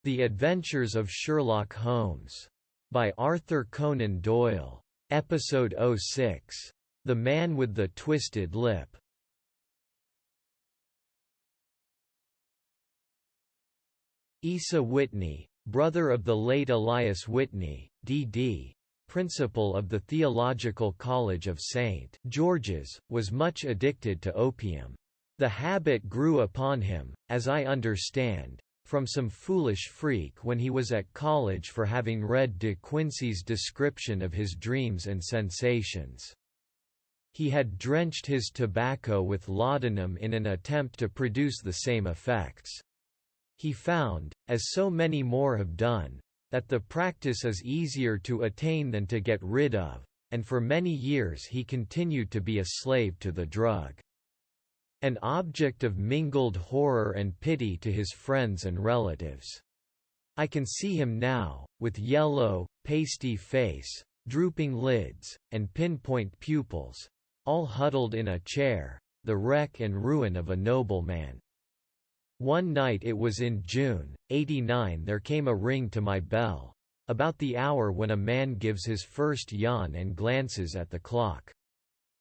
The Adventures of Sherlock Holmes. By Arthur Conan Doyle. Episode 06. The Man with the Twisted Lip. Asa Whitney, brother of the late Elias Whitney, D.D., principal of the Theological College of St. George's, was much addicted to opium. The habit grew upon him, as I understand, from some foolish freak when he was at college for having read De Quincey's description of his dreams and sensations. He had drenched his tobacco with laudanum in an attempt to produce the same effects. He found, as so many more have done, that the practice is easier to attain than to get rid of, and for many years he continued to be a slave to the drug. An object of mingled horror and pity to his friends and relatives. I can see him now, with yellow, pasty face, drooping lids, and pinpoint pupils, all huddled in a chair, the wreck and ruin of a nobleman. One night, it was in June, '89, there came a ring to my bell, about the hour when a man gives his first yawn and glances at the clock.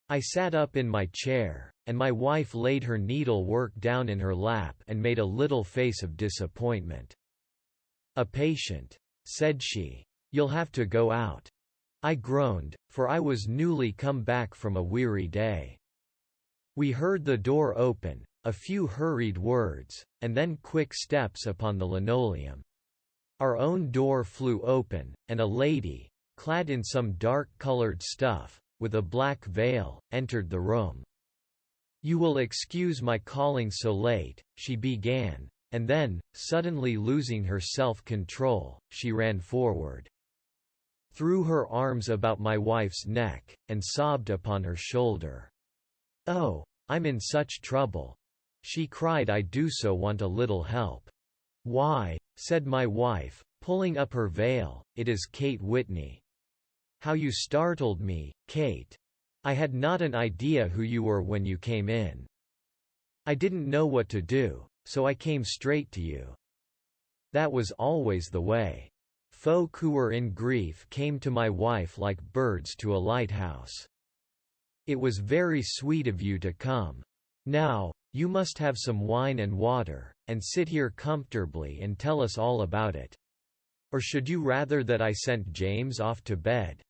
I sat up in my chair, and my wife laid her needlework down in her lap and made a little face of disappointment. "A patient," said she. "You'll have to go out." I groaned, for I was newly come back from a weary day. We heard the door open, a few hurried words, and then quick steps upon the linoleum. Our own door flew open, and a lady, clad in some dark-colored stuff, with a black veil, entered the room. "You will excuse my calling so late," she began, and then, suddenly losing her self-control, she ran forward, threw her arms about my wife's neck, and sobbed upon her shoulder. "Oh, I'm in such trouble," she cried. "I do so want a little help." "Why," said my wife, pulling up her veil, "it is Kate Whitney." "How you startled me, Kate. I had not an idea who you were when you came in. I didn't know what to do, so I came straight to you." That was always the way. Folk who were in grief came to my wife like birds to a lighthouse. "It was very sweet of you to come. Now, you must have some wine and water, and sit here comfortably and tell us all about it. Or should you rather that I sent James off to bed?"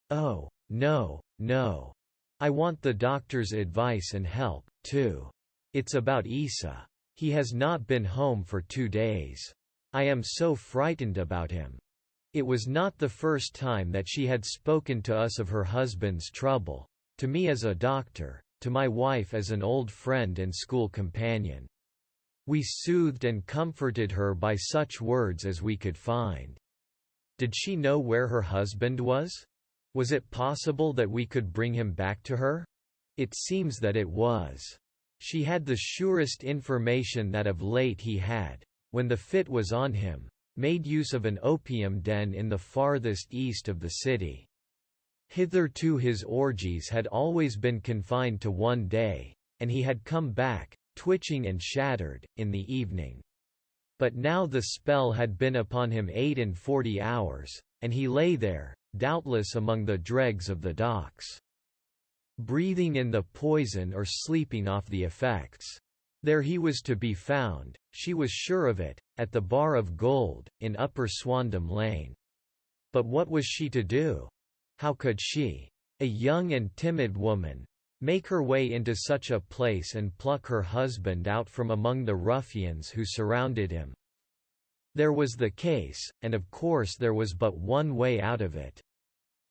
"Oh, no, no. I want the doctor's advice and help, too. It's about Asa. He has not been home for 2 days. I am so frightened about him." It was not the first time that she had spoken to us of her husband's trouble, to me as a doctor, to my wife as an old friend and school companion. We soothed and comforted her by such words as we could find. Did she know where her husband was? Was it possible that we could bring him back to her? It seems that it was. She had the surest information that of late he had, when the fit was on him, made use of an opium den in the farthest east of the city. Hitherto his orgies had always been confined to one day, and he had come back, twitching and shattered, in the evening. But now the spell had been upon him 48 hours, and he lay there, doubtless among the dregs of the docks, breathing in the poison or sleeping off the effects. There he was to be found, she was sure of it, at the Bar of Gold, in Upper Swandam Lane. But what was she to do? How could she, a young and timid woman, make her way into such a place and pluck her husband out from among the ruffians who surrounded him? There was the case, and of course there was but one way out of it.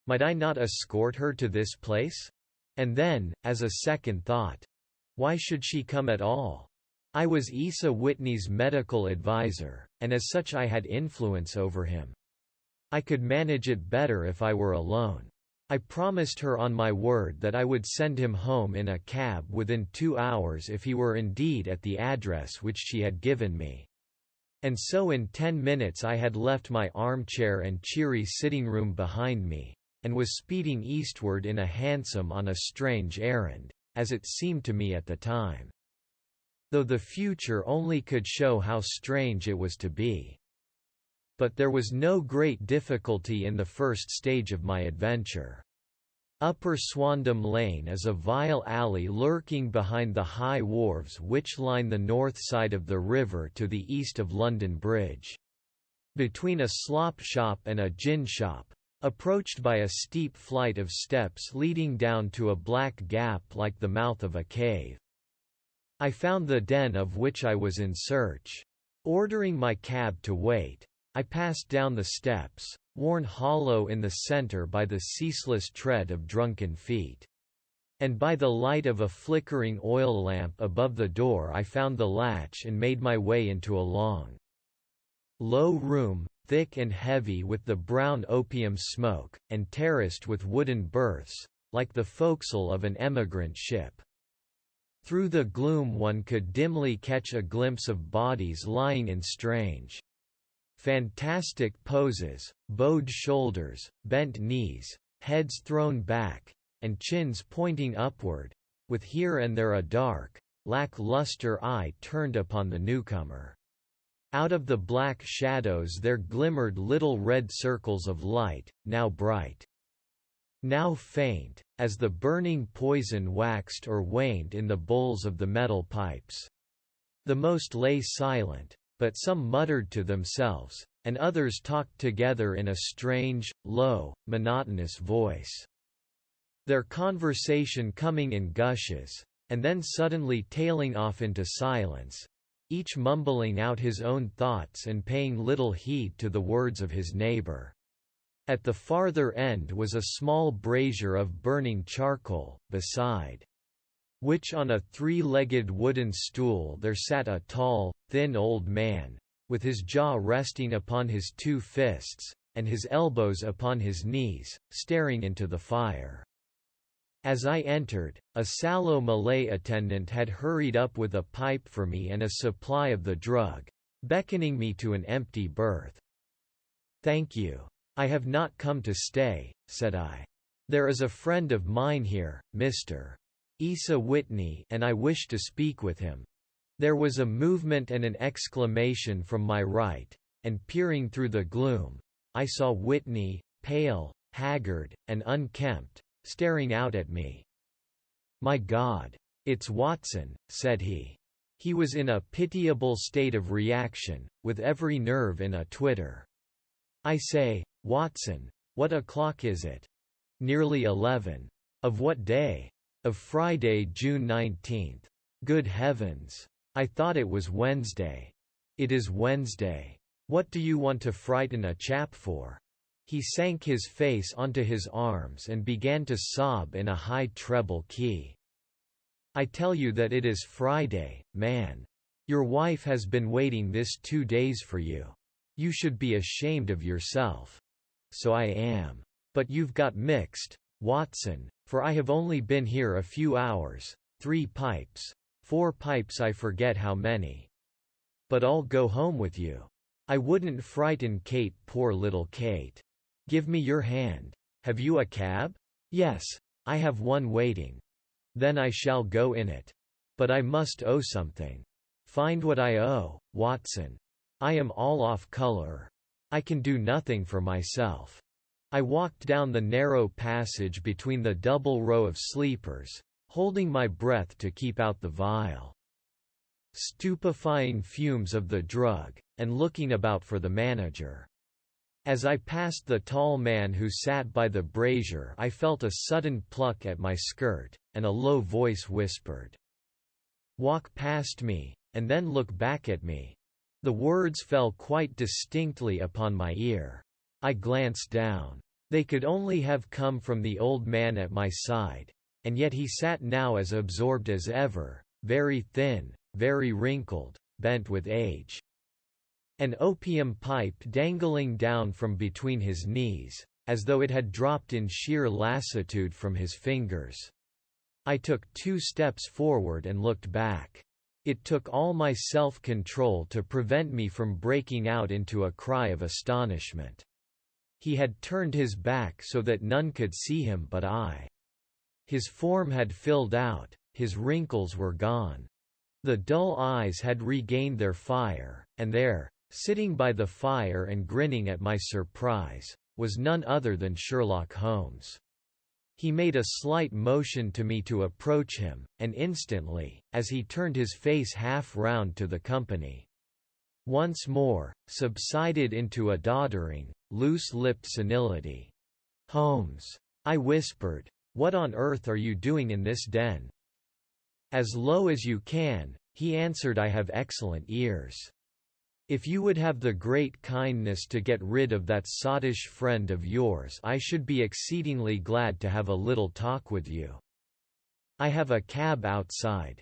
Might I not escort her to this place? And then, as a second thought, why should she come at all? I was Asa Whitney's medical advisor, and as such I had influence over him. I could manage it better if I were alone. I promised her on my word that I would send him home in a cab within 2 hours if he were indeed at the address which she had given me. And so in 10 minutes I had left my armchair and cheery sitting room behind me, and was speeding eastward in a hansom on a strange errand, as it seemed to me at the time. Though the future only could show how strange it was to be. but there was no great difficulty in the first stage of my adventure. Upper Swandam Lane is a vile alley lurking behind the high wharves which line the north side of the river to the east of London Bridge. Between a slop shop and a gin shop, approached by a steep flight of steps leading down to a black gap like the mouth of a cave, I found the den of which I was in search. Ordering my cab to wait, I passed down the steps, worn hollow in the centre by the ceaseless tread of drunken feet. And by the light of a flickering oil lamp above the door I found the latch and made my way into a long, low room, thick and heavy with the brown opium smoke, and terraced with wooden berths, like the forecastle of an emigrant ship. Through the gloom one could dimly catch a glimpse of bodies lying in strange, fantastic poses, bowed shoulders, bent knees, heads thrown back, and chins pointing upward, with here and there a dark, lack-lustre eye turned upon the newcomer. Out of the black shadows there glimmered little red circles of light, now bright, now faint, as the burning poison waxed or waned in the bowls of the metal pipes. The most lay silent, but some muttered to themselves, and others talked together in a strange, low, monotonous voice, their conversation coming in gushes, and then suddenly tailing off into silence, each mumbling out his own thoughts and paying little heed to the words of his neighbor. At the farther end was a small brazier of burning charcoal, beside which on a three-legged wooden stool there sat a tall, thin old man, with his jaw resting upon his two fists, and his elbows upon his knees, staring into the fire. As I entered, a sallow Malay attendant had hurried up with a pipe for me and a supply of the drug, beckoning me to an empty berth. "Thank you. I have not come to stay," said I. "There is a friend of mine here, Mr. Asa Whitney, and I wish to speak with him." There was a movement and an exclamation from my right, and peering through the gloom, I saw Whitney, pale, haggard, and unkempt, staring out at me. "My God! It's Watson," said he. He was in a pitiable state of reaction, with every nerve in a twitter. "I say, Watson, what o'clock is it?" "Nearly 11. Of what day?" "Of Friday, June 19th. Good heavens! I thought it was Wednesday." "It is Wednesday. What do you want to frighten a chap for?" He sank his face onto his arms and began to sob in a high treble key. "I tell you that it is Friday, man. Your wife has been waiting this 2 days for you. You should be ashamed of yourself." "So I am. But you've got mixed, Watson, for I have only been here a few hours, 3 pipes, 4 pipes, I forget how many. But I'll go home with you. I wouldn't frighten Kate, poor little Kate. Give me your hand. Have you a cab?" "Yes, I have one waiting." "Then I shall go in it. But I must owe something." "Find what I owe, Watson. I am all off color. I can do nothing for myself." I walked down the narrow passage between the double row of sleepers, holding my breath to keep out the vile, stupefying fumes of the drug, and looking about for the manager. As I passed the tall man who sat by the brazier, I felt a sudden pluck at my skirt, and a low voice whispered, "Walk past me, and then look back at me." The words fell quite distinctly upon my ear. I glanced down. They could only have come from the old man at my side, and yet he sat now as absorbed as ever, very thin, very wrinkled, bent with age, an opium pipe dangling down from between his knees, as though it had dropped in sheer lassitude from his fingers. I took 2 steps forward and looked back. It took all my self-control to prevent me from breaking out into a cry of astonishment. He had turned his back so that none could see him but I. His form had filled out, his wrinkles were gone. The dull eyes had regained their fire, and there, Sitting by the fire and grinning at my surprise, was none other than Sherlock Holmes. He made a slight motion to me to approach him, and instantly, as he turned his face half round to the company, once more, subsided into a doddering, loose-lipped senility. "Holmes," I whispered, "what on earth are you doing in this den?" "As low as you can," he answered. "I have excellent ears. If you would have the great kindness to get rid of that sottish friend of yours, I should be exceedingly glad to have a little talk with you. I have a cab outside.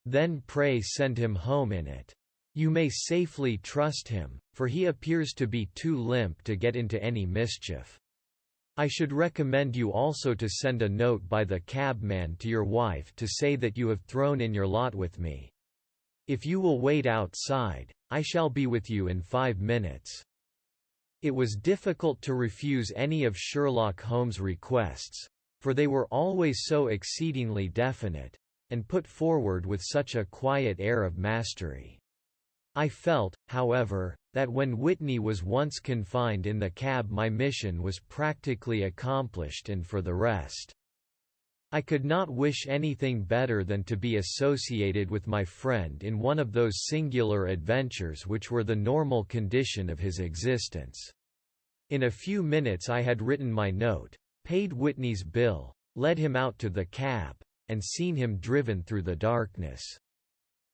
Then pray send him home in it. You may safely trust him, for he appears to be too limp to get into any mischief. I should recommend you also to send a note by the cabman to your wife to say that you have thrown in your lot with me. If you will wait outside, I shall be with you in 5 minutes." It was difficult to refuse any of Sherlock Holmes' requests, for they were always so exceedingly definite, and put forward with such a quiet air of mastery. I felt, however, that when Whitney was once confined in the cab my mission was practically accomplished, and for the rest, I could not wish anything better than to be associated with my friend in one of those singular adventures which were the normal condition of his existence. In a few minutes I had written my note, paid Whitney's bill, led him out to the cab, and seen him driven through the darkness.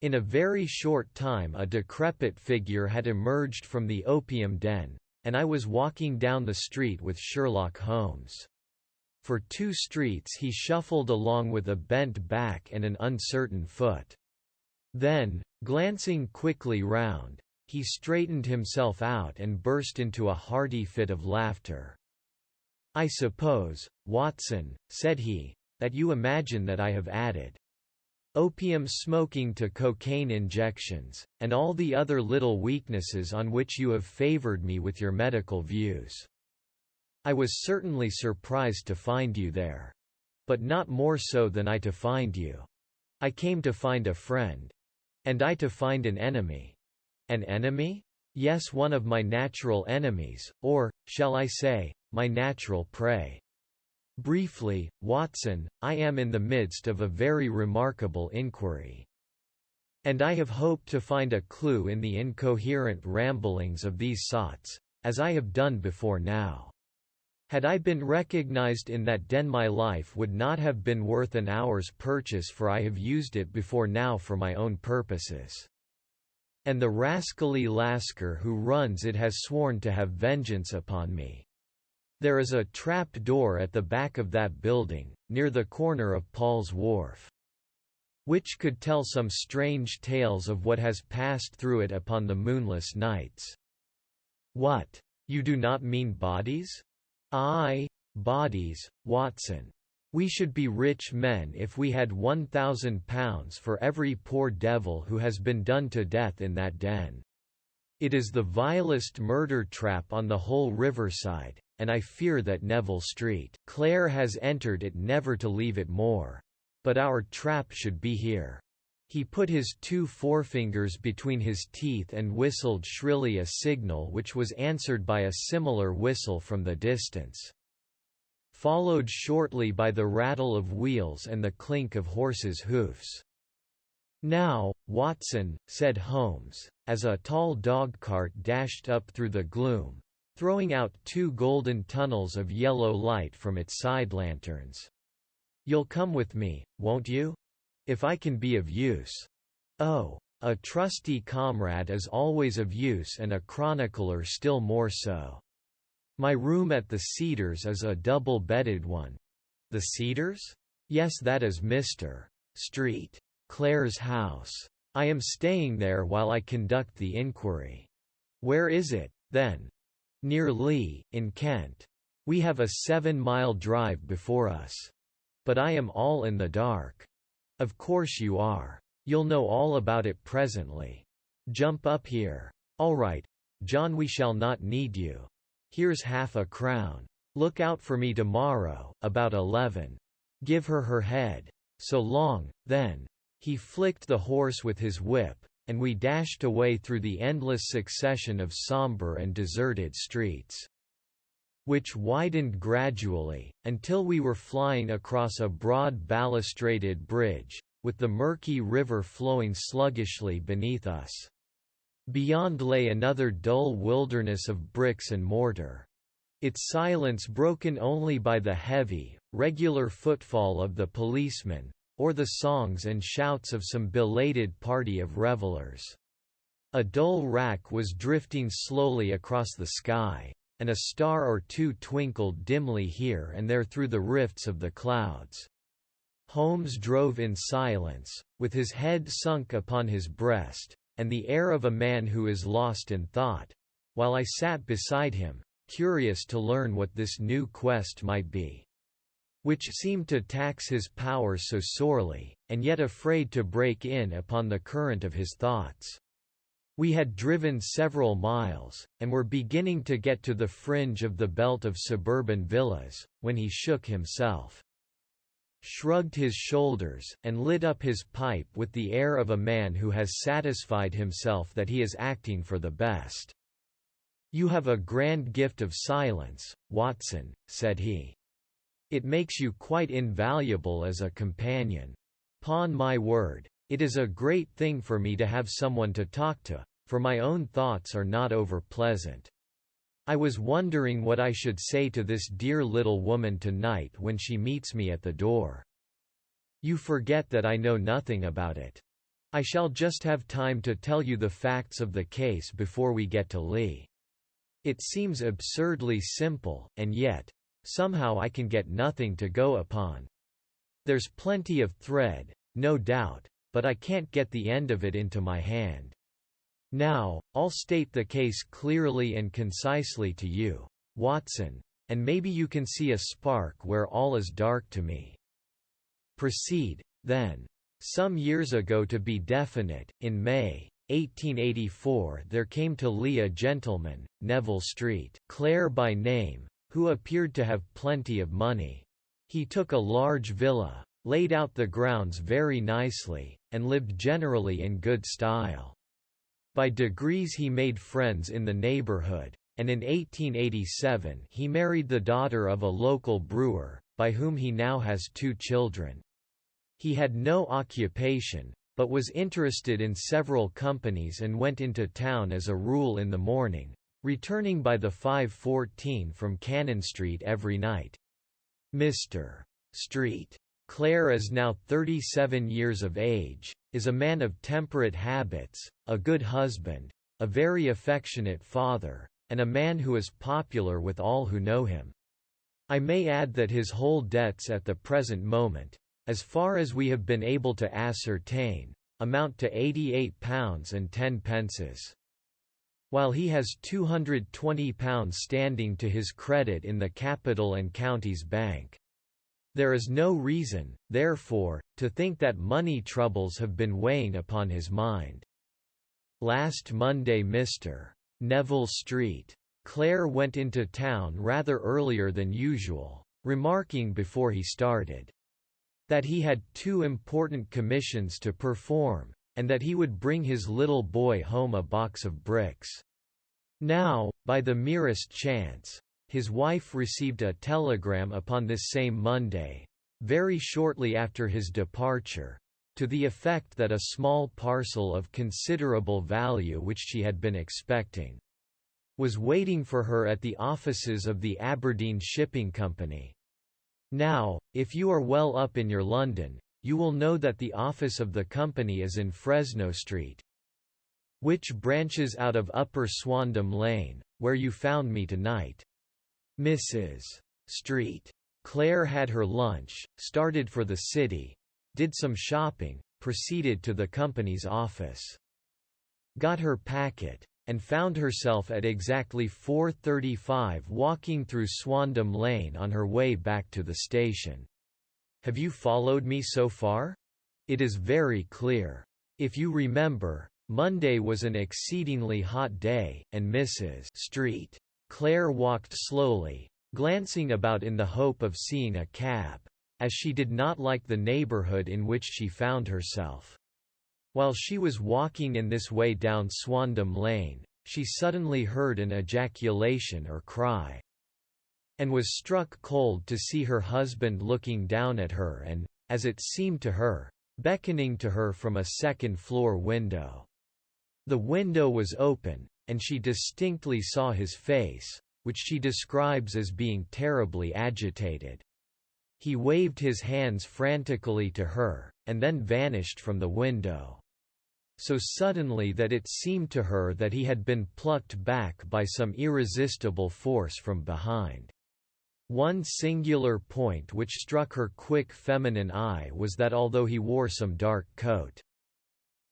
In a very short time a decrepit figure had emerged from the opium den, and I was walking down the street with Sherlock Holmes. For 2 streets he shuffled along with a bent back and an uncertain foot. Then, glancing quickly round, he straightened himself out and burst into a hearty fit of laughter. "I suppose, Watson," said he, "that you imagine that I have added opium smoking to cocaine injections, and all the other little weaknesses on which you have favored me with your medical views. I was certainly surprised to find you there. But not more so than I to find you. I came to find a friend. And I to find an enemy." "An enemy?" "Yes, one of my natural enemies, or, shall I say, my natural prey. Briefly, Watson, I am in the midst of a very remarkable inquiry. And I have hoped to find a clue in the incoherent ramblings of these sots, as I have done before now. Had I been recognized in that den my life would not have been worth an hour's purchase, for I have used it before now for my own purposes. And the rascally Lascar who runs it has sworn to have vengeance upon me. There is a trap door at the back of that building, near the corner of Paul's Wharf, which could tell some strange tales of what has passed through it upon the moonless nights." "What? You do not mean bodies?" "Aye, bodies, Watson. We should be rich men if we had £1,000 for every poor devil who has been done to death in that den. It is the vilest murder trap on the whole riverside, and I fear that Neville Street Clare has entered it never to leave it more. But our trap should be here." He put his 2 forefingers between his teeth and whistled shrilly a signal which was answered by a similar whistle from the distance, followed shortly by the rattle of wheels and the clink of horses' hoofs. "Now, Watson," said Holmes, as a tall dog-cart dashed up through the gloom, throwing out 2 golden tunnels of yellow light from its side lanterns. "You'll come with me, won't you? If I can be of use." "Oh, a trusty comrade is always of use, and a chronicler still more so. My room at the Cedars is a double-bedded one." "The Cedars?" "Yes, that is Mr. Street Clare's house. I am staying there while I conduct the inquiry." "Where is it, then?" "Near Lee, in Kent. We have a 7-mile drive before us. But I am all in the dark." "Of course you are. You'll know all about it presently. Jump up here." "All right, John, we shall not need you. Here's £half-a-crown. Look out for me tomorrow, about 11. Give her her head. So long, then." He flicked the horse with his whip, and we dashed away through the endless succession of somber and deserted streets, which widened gradually, until we were flying across a broad balustraded bridge, with the murky river flowing sluggishly beneath us. Beyond lay another dull wilderness of bricks and mortar, its silence broken only by the heavy, regular footfall of the policeman, or the songs and shouts of some belated party of revelers. A dull wrack was drifting slowly across the sky, and a star or two twinkled dimly here and there through the rifts of the clouds. Holmes drove in silence, with his head sunk upon his breast, and the air of a man who is lost in thought, while I sat beside him, curious to learn what this new quest might be, which seemed to tax his power so sorely, and yet afraid to break in upon the current of his thoughts. We had driven several miles, and were beginning to get to the fringe of the belt of suburban villas, when he shook himself, shrugged his shoulders, and lit up his pipe with the air of a man who has satisfied himself that he is acting for the best. "You have a grand gift of silence, Watson," said he. "It makes you quite invaluable as a companion. 'Pon my word, it is a great thing for me to have someone to talk to, for my own thoughts are not over pleasant. I was wondering what I should say to this dear little woman tonight when she meets me at the door. You forget that I know nothing about it. I shall just have time to tell you the facts of the case before we get to Lee. It seems absurdly simple, and yet, somehow I can get nothing to go upon. There's plenty of thread, no doubt, but I can't get the end of it into my hand. Now, I'll state the case clearly and concisely to you, Watson, and maybe you can see a spark where all is dark to me. Proceed, then. Some years ago, to be definite, in May 1884, there came to Lee a gentleman, Neville Street, Clare by name, who appeared to have plenty of money. He took a large villa, laid out the grounds very nicely, and lived generally in good style. By degrees he made friends in the neighborhood, and in 1887 he married the daughter of a local brewer, by whom he now has 2 children. He had no occupation, but was interested in several companies and went into town as a rule in the morning, returning by the 5:14 from Cannon Street every night. Mr. Street, Clare is now 37 years of age, is a man of temperate habits, a good husband, a very affectionate father, and a man who is popular with all who know him. I may add that his whole debts at the present moment, as far as we have been able to ascertain, amount to £88 and 10 pence. While he has £220 standing to his credit in the Capital and Counties Bank. There is no reason, therefore, to think that money troubles have been weighing upon his mind. Last Monday Mr. Neville Street, Clare went into town rather earlier than usual, remarking before he started that he had 2 important commissions to perform, and that he would bring his little boy home a box of bricks. Now, by the merest chance, his wife received a telegram upon this same Monday, very shortly after his departure, to the effect that a small parcel of considerable value which she had been expecting was waiting for her at the offices of the Aberdeen Shipping Company. Now, if you are well up in your London, you will know that the office of the company is in Fresno Street, which branches out of Upper Swandam Lane, where you found me tonight. Mrs. Street, Clare had her lunch, started for the city, did some shopping, proceeded to the company's office, got her packet, and found herself at exactly 4:35 walking through Swandam Lane on her way back to the station. Have you followed me so far? It is very clear. If you remember, Monday was an exceedingly hot day, and Mrs. Street, Clare walked slowly, glancing about in the hope of seeing a cab, as she did not like the neighborhood in which she found herself. While she was walking in this way down Swandam Lane, she suddenly heard an ejaculation or cry, and was struck cold to see her husband looking down at her and, as it seemed to her, beckoning to her from a second-floor window. The window was open, and she distinctly saw his face, which she describes as being terribly agitated. He waved his hands frantically to her, and then vanished from the window, so suddenly that it seemed to her that he had been plucked back by some irresistible force from behind. One singular point which struck her quick feminine eye was that although he wore some dark coat,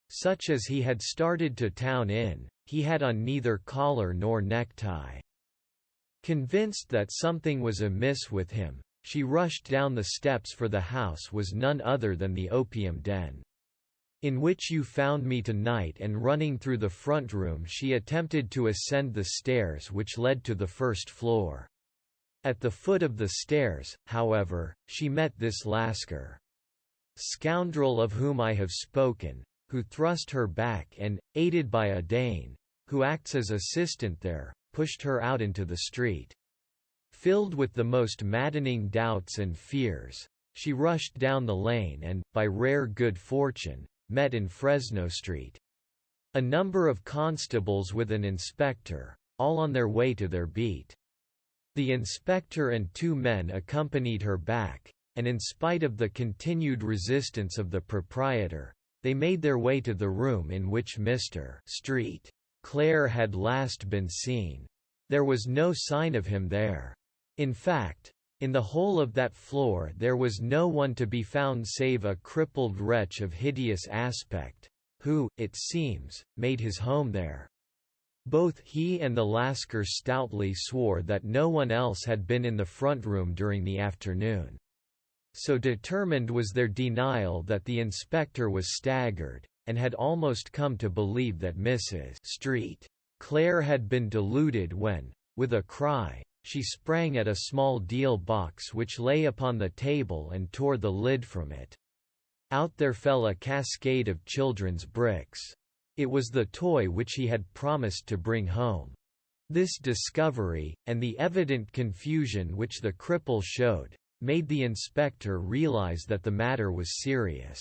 such as he had started to town in, he had on neither collar nor necktie. Convinced that something was amiss with him, she rushed down the steps, for the house was none other than the opium den, in which you found me tonight, and running through the front room she attempted to ascend the stairs which led to the first floor. At the foot of the stairs, however, she met this Lascar scoundrel of whom I have spoken, who thrust her back and, aided by a Dane, who acts as assistant there, pushed her out into the street. Filled with the most maddening doubts and fears, she rushed down the lane and, by rare good fortune, met in Fresno Street a number of constables with an inspector, all on their way to their beat. The inspector and two men accompanied her back, and in spite of the continued resistance of the proprietor, they made their way to the room in which Mr. Clare had last been seen. There was no sign of him there. In fact, in the whole of that floor there was no one to be found save a crippled wretch of hideous aspect, who, it seems, made his home there. Both he and the Lascar stoutly swore that no one else had been in the front room during the afternoon. So determined was their denial that the inspector was staggered, and had almost come to believe that Mrs. Clare had been deluded when, with a cry, she sprang at a small deal box which lay upon the table and tore the lid from it. Out there fell a cascade of children's bricks. It was the toy which he had promised to bring home. This discovery, and the evident confusion which the cripple showed, made the inspector realize that the matter was serious.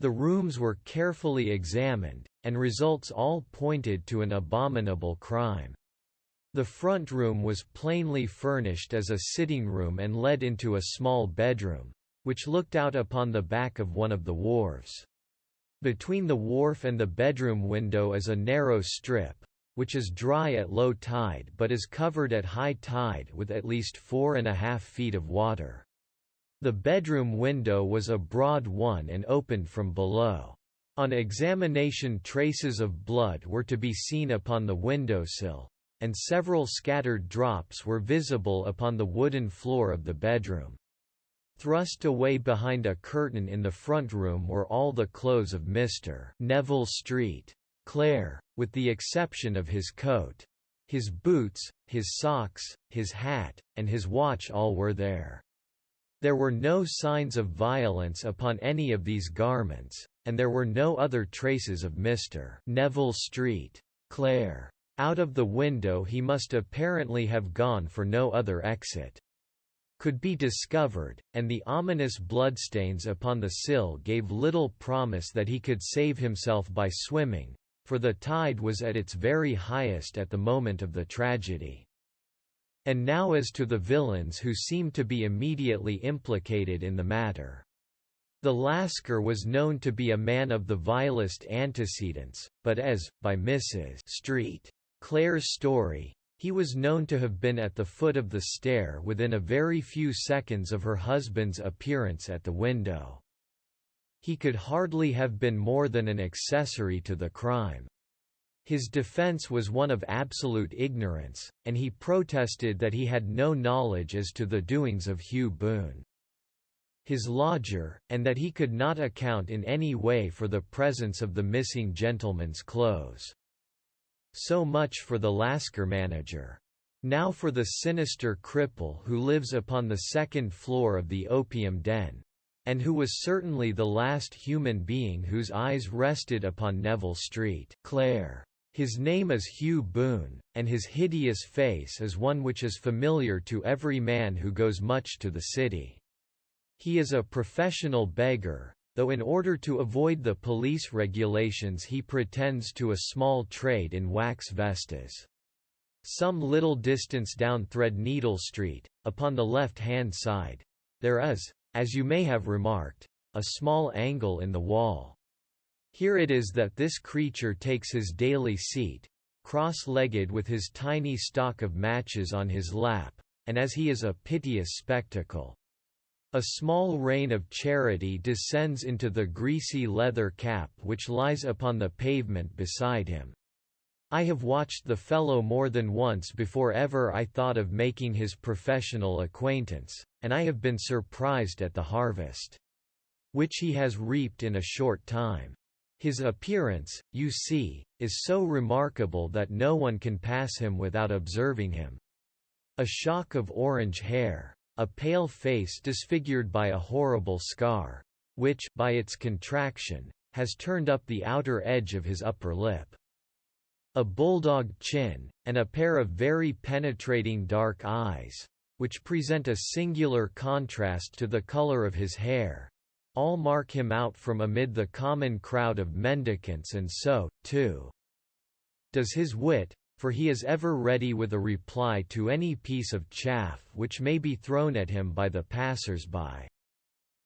The rooms were carefully examined, and results all pointed to an abominable crime. The front room was plainly furnished as a sitting room and led into a small bedroom, which looked out upon the back of one of the wharves. Between the wharf and the bedroom window is a narrow strip, which is dry at low tide but is covered at high tide with at least 4.5 feet of water. The bedroom window was a broad one and opened from below. On examination, traces of blood were to be seen upon the windowsill, and several scattered drops were visible upon the wooden floor of the bedroom. Thrust away behind a curtain in the front room were all the clothes of Mr. Neville Clare, with the exception of his coat. His boots, his socks, his hat, and his watch all were there. There were no signs of violence upon any of these garments, and there were no other traces of Mr. Neville Clare. Out of the window he must apparently have gone, for no other exit could be discovered, and the ominous bloodstains upon the sill gave little promise that he could save himself by swimming, for the tide was at its very highest at the moment of the tragedy. And now as to the villains who seemed to be immediately implicated in the matter. The Lascar was known to be a man of the vilest antecedents, but as, by Mrs. Clare's story, he was known to have been at the foot of the stair within a very few seconds of her husband's appearance at the window. He could hardly have been more than an accessory to the crime. His defense was one of absolute ignorance, and he protested that he had no knowledge as to the doings of Hugh Boone, his lodger, and that he could not account in any way for the presence of the missing gentleman's clothes. So much for the Lascar manager. Now for the sinister cripple who lives upon the second floor of the opium den, and who was certainly the last human being whose eyes rested upon Neville Street. Clare. His name is Hugh Boone, and his hideous face is one which is familiar to every man who goes much to the city. He is a professional beggar, though in order to avoid the police regulations he pretends to a small trade in wax vestas. Some little distance down Threadneedle Street, upon the left-hand side, there is, as you may have remarked, a small angle in the wall. Here it is that this creature takes his daily seat, cross-legged with his tiny stock of matches on his lap, and as he is a piteous spectacle. A small rain of charity descends into the greasy leather cap which lies upon the pavement beside him. I have watched the fellow more than once before ever I thought of making his professional acquaintance, and I have been surprised at the harvest which he has reaped in a short time. His appearance, you see, is so remarkable that no one can pass him without observing him. A shock of orange hair, a pale face disfigured by a horrible scar, which, by its contraction, has turned up the outer edge of his upper lip. A bulldog chin, and a pair of very penetrating dark eyes, which present a singular contrast to the color of his hair, all mark him out from amid the common crowd of mendicants, and so, too, does his wit, for he is ever ready with a reply to any piece of chaff which may be thrown at him by the passers-by.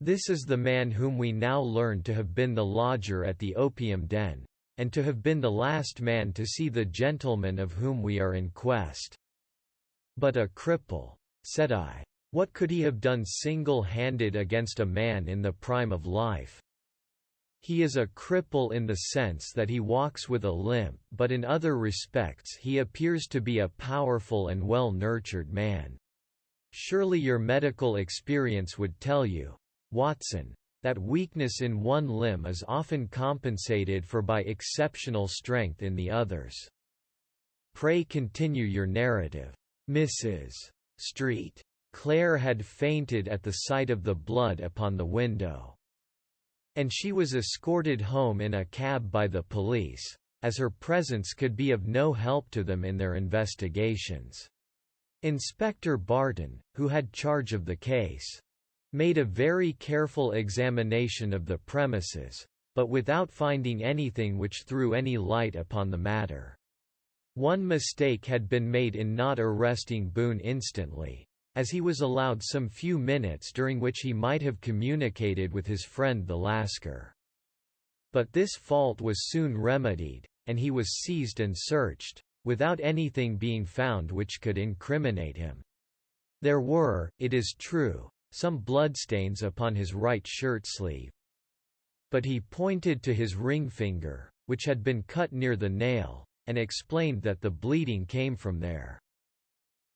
This is the man whom we now learn to have been the lodger at the opium den, and to have been the last man to see the gentleman of whom we are in quest. But a cripple, said I. What could he have done single-handed against a man in the prime of life? He is a cripple in the sense that he walks with a limp, but in other respects he appears to be a powerful and well-nurtured man. Surely your medical experience would tell you, Watson, that weakness in one limb is often compensated for by exceptional strength in the others. Pray continue your narrative. Mrs. Street. Clare had fainted at the sight of the blood upon the window, and she was escorted home in a cab by the police, as her presence could be of no help to them in their investigations. Inspector Barton, who had charge of the case, made a very careful examination of the premises, but without finding anything which threw any light upon the matter. One mistake had been made in not arresting Boone instantly, as he was allowed some few minutes during which he might have communicated with his friend the Lascar. But this fault was soon remedied, and he was seized and searched, without anything being found which could incriminate him. There were, it is true, some bloodstains upon his right shirt sleeve. But he pointed to his ring finger, which had been cut near the nail, and explained that the bleeding came from there,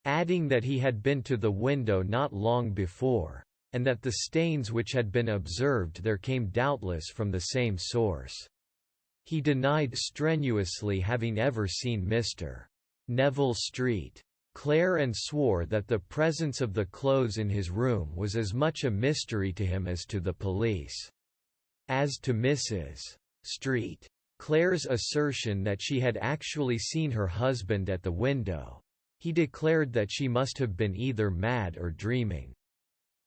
adding that he had been to the window not long before, and that the stains which had been observed there came doubtless from the same source. He denied strenuously having ever seen Mr. Neville Street. Clare and swore that the presence of the clothes in his room was as much a mystery to him as to the police. As to Mrs. Street, Clare's assertion that she had actually seen her husband at the window, he declared that she must have been either mad or dreaming.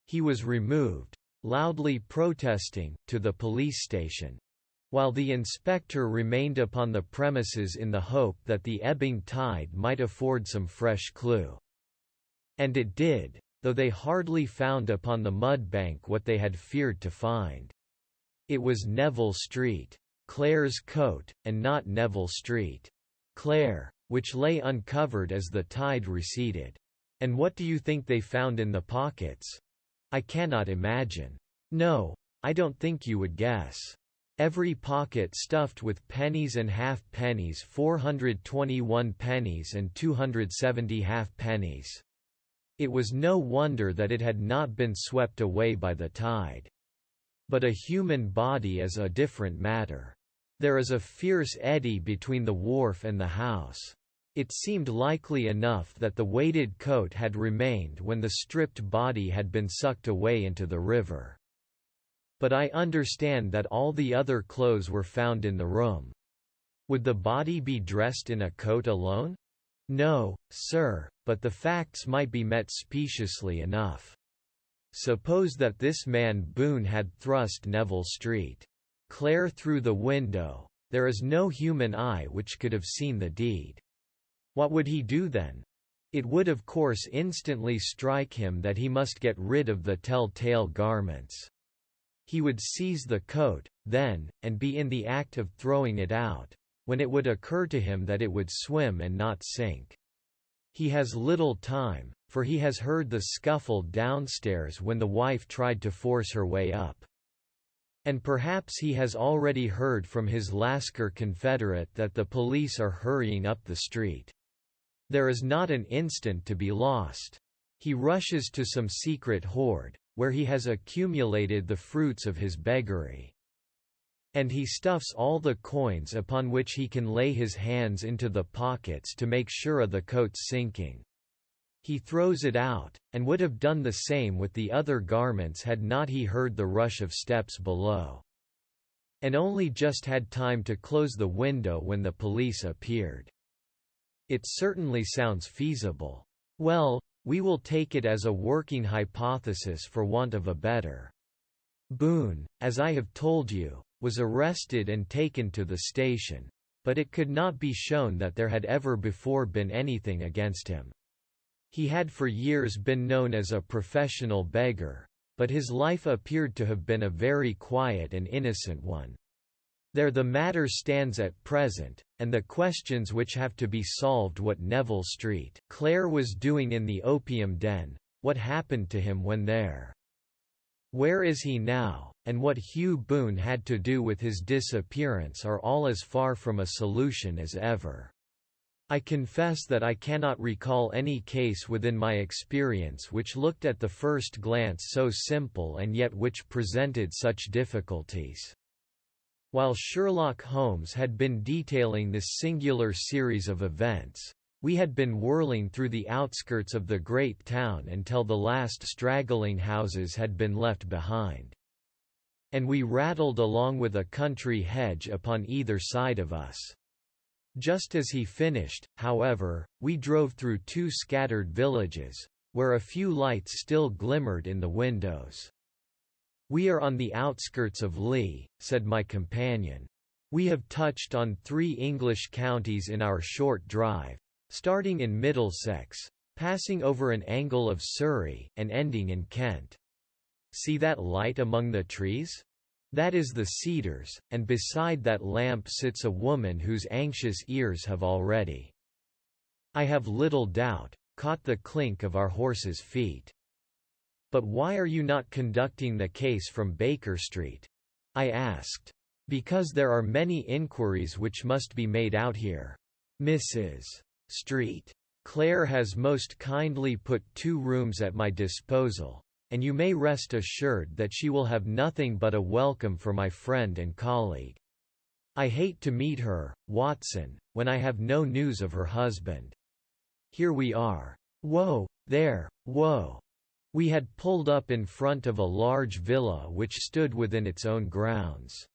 He was removed, loudly protesting, to the police station, while the inspector remained upon the premises in the hope that the ebbing tide might afford some fresh clue. And it did, though they hardly found upon the mud bank what they had feared to find. It was Neville Street, Clare's coat, and not Neville Street, Clare, which lay uncovered as the tide receded. And what do you think they found in the pockets? I cannot imagine. No, I don't think you would guess. Every pocket stuffed with pennies and half-pennies, 421 pennies and 270 half-pennies. It was no wonder that it had not been swept away by the tide. But a human body is a different matter. There is a fierce eddy between the wharf and the house. It seemed likely enough that the weighted coat had remained when the stripped body had been sucked away into the river. But I understand that all the other clothes were found in the room. Would the body be dressed in a coat alone? No, sir, but the facts might be met speciously enough. Suppose that this man Boone had thrust Neville Street. Clare through the window. There is no human eye which could have seen the deed. What would he do then? It would of course instantly strike him that he must get rid of the tell-tale garments. He would seize the coat, then, and be in the act of throwing it out, when it would occur to him that it would swim and not sink. He has little time, for he has heard the scuffle downstairs when the wife tried to force her way up. And perhaps he has already heard from his Lascar confederate that the police are hurrying up the street. There is not an instant to be lost. He rushes to some secret hoard, where he has accumulated the fruits of his beggary. And he stuffs all the coins upon which he can lay his hands into the pockets to make sure of the coat's sinking. He throws it out, and would have done the same with the other garments had not he heard the rush of steps below. And only just had time to close the window when the police appeared. It certainly sounds feasible. Well, we will take it as a working hypothesis for want of a better. Boone, as I have told you, was arrested and taken to the station, but it could not be shown that there had ever before been anything against him. He had for years been known as a professional beggar, but his life appeared to have been a very quiet and innocent one. There the matter stands at present, and the questions which have to be solved: what Neville Street Clare was doing in the opium den, what happened to him when there, where is he now, and what Hugh Boone had to do with his disappearance are all as far from a solution as ever. I confess that I cannot recall any case within my experience which looked at the first glance so simple and yet which presented such difficulties. While Sherlock Holmes had been detailing this singular series of events, we had been whirling through the outskirts of the great town until the last straggling houses had been left behind. And we rattled along with a country hedge upon either side of us. Just as he finished, however, we drove through two scattered villages, where a few lights still glimmered in the windows. "We are on the outskirts of Lee," said my companion. "We have touched on 3 English counties in our short drive, starting in Middlesex, passing over an angle of Surrey, and ending in Kent. See that light among the trees? That is the Cedars, and beside that lamp sits a woman whose anxious ears have already, I have little doubt, caught the clink of our horses' feet." "But why are you not conducting the case from Baker Street?" I asked. "Because there are many inquiries which must be made out here. Mrs. Street Clare has most kindly put 2 rooms at my disposal, and you may rest assured that she will have nothing but a welcome for my friend and colleague. I hate to meet her, Watson, when I have no news of her husband. Here we are. Whoa, there, whoa." We had pulled up in front of a large villa which stood within its own grounds.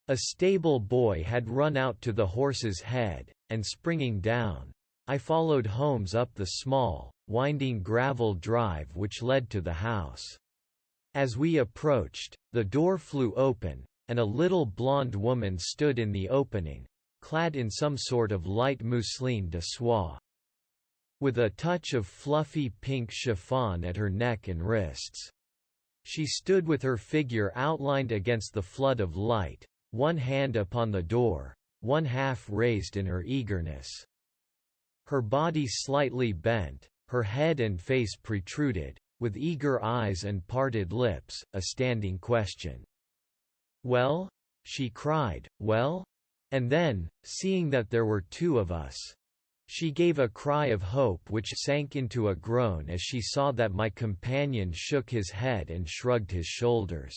A stable boy had run out to the horse's head, and springing down, I followed Holmes up the small, winding gravel drive which led to the house. As we approached, the door flew open, and a little blonde woman stood in the opening, clad in some sort of light mousseline de soie, with a touch of fluffy pink chiffon at her neck and wrists. She stood with her figure outlined against the flood of light, one hand upon the door, one half raised in her eagerness. Her body slightly bent, her head and face protruded, with eager eyes and parted lips, a standing question. "Well?" she cried, "well?" And then, seeing that there were 2 of us, she gave a cry of hope which sank into a groan as she saw that my companion shook his head and shrugged his shoulders.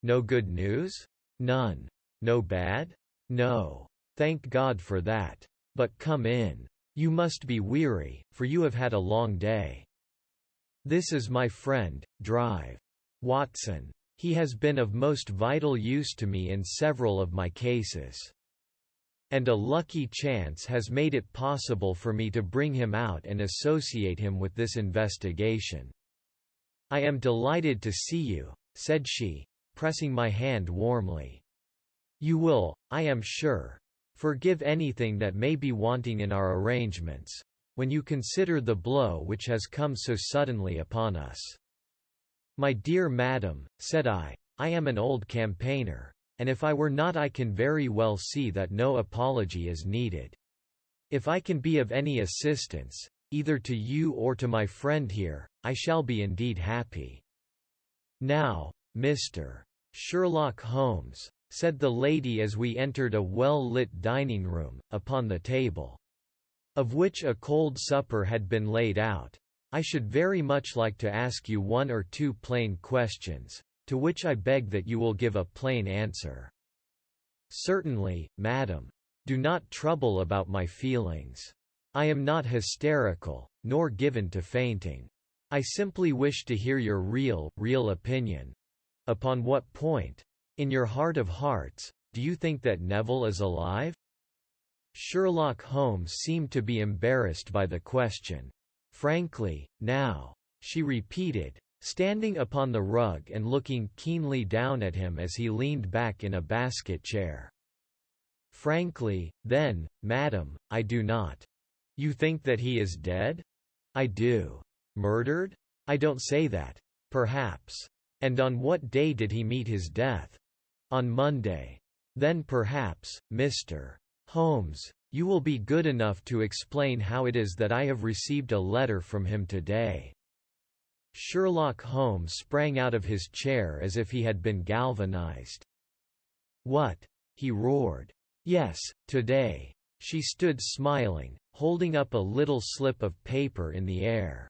"No good news?" "None." "No bad?" "No. Thank God for that. But come in. You must be weary, for you have had a long day. This is my friend, Drive. Watson. He has been of most vital use to me in several of my cases. And a lucky chance has made it possible for me to bring him out and associate him with this investigation. I am delighted to see you," said she, pressing my hand warmly. "You will, I am sure, forgive anything that may be wanting in our arrangements, when you consider the blow which has come so suddenly upon us." "My dear madam," said I am an old campaigner, and if I were not I can very well see that no apology is needed. If I can be of any assistance, either to you or to my friend here, I shall be indeed happy." "Now, Mr. Sherlock Holmes," said the lady as we entered a well-lit dining room, upon the table of which a cold supper had been laid out, "I should very much like to ask you one or two plain questions, to which I beg that you will give a plain answer." "Certainly, madam. Do not trouble about my feelings. I am not hysterical, nor given to fainting. I simply wish to hear your real opinion." "Upon what point? In your heart of hearts, do you think that Neville is alive?" Sherlock Holmes seemed to be embarrassed by the question. "Frankly, now," she repeated, standing upon the rug and looking keenly down at him as he leaned back in a basket chair. "Frankly, then, madam, I do not." "You think that he is dead?" "I do." "Murdered?" "I don't say that." "Perhaps." "And on what day did he meet his death?" "On Monday." "Then perhaps, Mr. Holmes, you will be good enough to explain how it is that I have received a letter from him today." Sherlock Holmes sprang out of his chair as if he had been galvanized. "What?" he roared. "Yes, today." She stood smiling, holding up a little slip of paper in the air.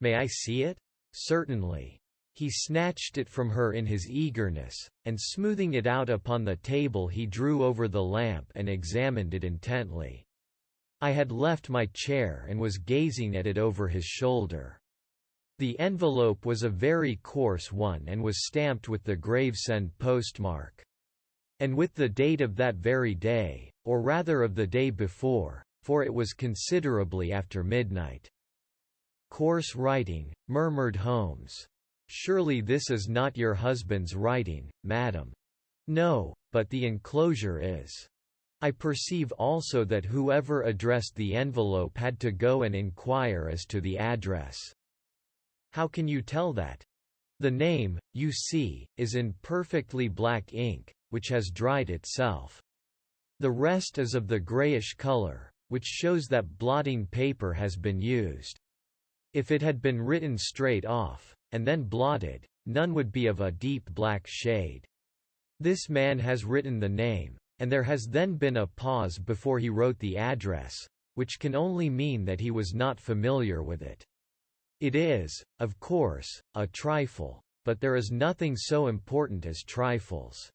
"May I see it?" "Certainly." He snatched it from her in his eagerness, and smoothing it out upon the table he drew over the lamp and examined it intently. I had left my chair and was gazing at it over his shoulder. The envelope was a very coarse one and was stamped with the Gravesend postmark. And with the date of that very day, or rather of the day before, for it was considerably after midnight. "Coarse writing," murmured Holmes. "Surely this is not your husband's writing, madam?" "No, but the enclosure is." I perceive also that whoever addressed the envelope had to go and inquire as to the address. "How can you tell that?" "The name, you see, is in perfectly black ink, which has dried itself. The rest is of the grayish color, which shows that blotting paper has been used. If it had been written straight off, and then blotted, none would be of a deep black shade. This man has written the name, and there has then been a pause before he wrote the address, which can only mean that he was not familiar with it. It is, of course, a trifle, but there is nothing so important as trifles.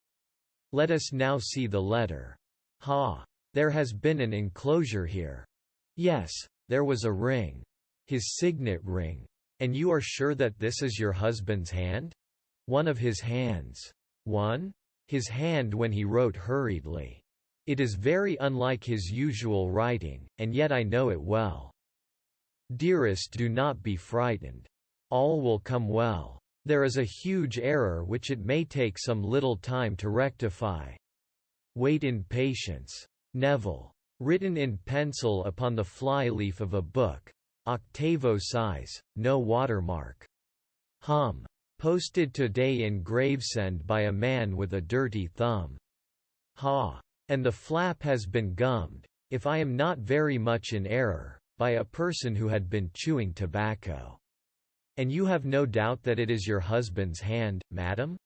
Let us now see the letter. Ha! There has been an enclosure here. Yes, there was a ring. His signet ring. And you are sure that this is your husband's hand?" "One of his hands." "One?" "His hand when he wrote hurriedly. It is very unlike his usual writing, and yet I know it well. Dearest, do not be frightened. All will come well. There is a huge error which it may take some little time to rectify. Wait in patience. Neville." Written in pencil upon the fly-leaf of a book. Octavo size, no watermark. Posted today in Gravesend by a man with a dirty thumb. Ha! And the flap has been gummed, if I am not very much in error, by a person who had been chewing tobacco. And you have no doubt that it is your husband's hand, madam?"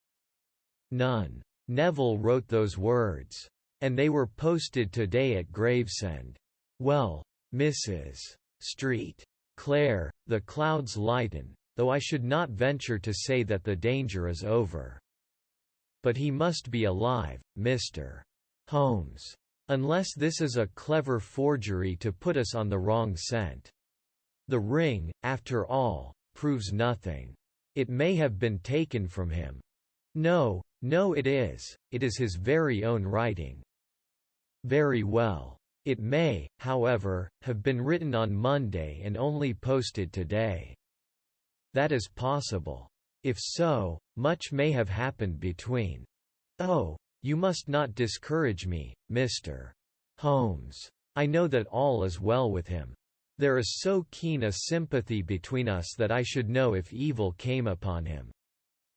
"None. Neville wrote those words. And they were posted today at Gravesend. Well, Mrs. Street. Clare, the clouds lighten, though I should not venture to say that the danger is over. But he must be alive, Mr. Holmes. Unless this is a clever forgery to put us on the wrong scent. The ring, after all, proves nothing. It may have been taken from him, No, no it is. It is his very own writing. Very well. It may, however, have been written on Monday and only posted today. That is possible. If so, much may have happened between. Oh, you must not discourage me, Mr. Holmes. I know that all is well with him. There is so keen a sympathy between us that I should know if evil came upon him.